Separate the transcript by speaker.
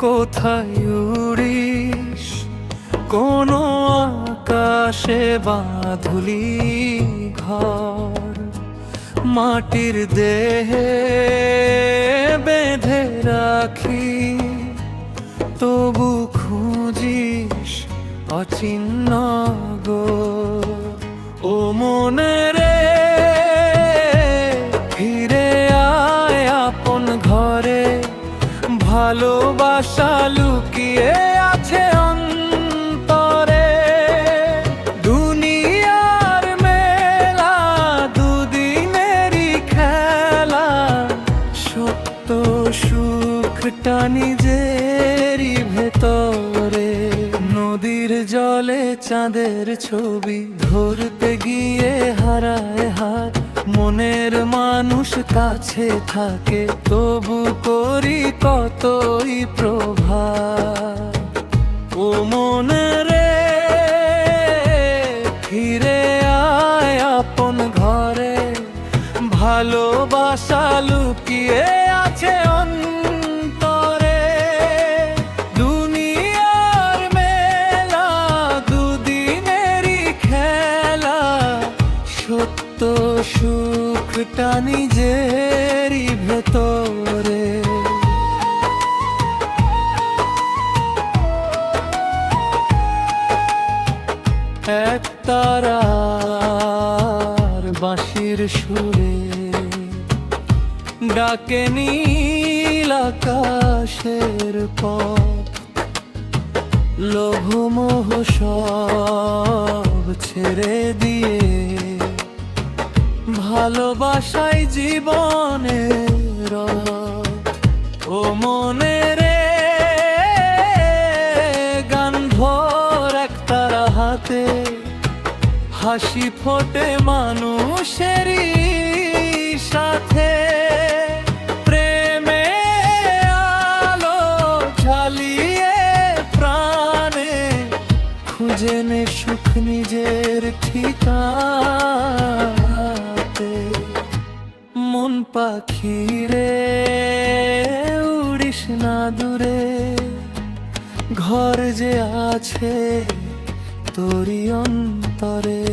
Speaker 1: কোথায় উড়িস কোন আকাশে বাঁধলি ঘর, মাটির দেহে বেঁধে রাখি তবু খুঁজিস অচিহ্ন গো। ও মনে রে ফিরে আয় আপন ঘরে, ভালোবাসা লুকিয়ে আছে অন্তরে। দুনিয়ার মেলা দুদিনেরই খেলা, সত্য সুখটা নিজেরই ভেতরে। নদীর জলে চাঁদের ছবি ধরতে গিয়ে হারায় হাত, মনের মানুষ কাছে থাকে তবু করি কতই প্রভাব। ও মনে রে ফিরে আয় আপন ঘরে, ভালোবাসা লুকিয়ে আছে অন্তরে। দুনিয়ার মেলা দুদিনেরই খেলা, সত্য সুখটা নিজেরই ভেতরে। এক তারার বাঁশির সুরে ডাকে নীল আকাশের পথ, লোভ মোহ সব ছেড়ে দিয়ে ভালোবাসাই জীবনের রথ। ও মনে রে গান ভোর এক তারা হাতে, হাসি ফোটে মানুষেরই সাথে। প্রেমে আলো ঝালিয়ে প্রাণে, খুঁজে নে সুখ নিজের ঠিকানাতে। মন পাখি রে উড়িস না দূরে, ঘর যে আছে তোরি অন্তরে।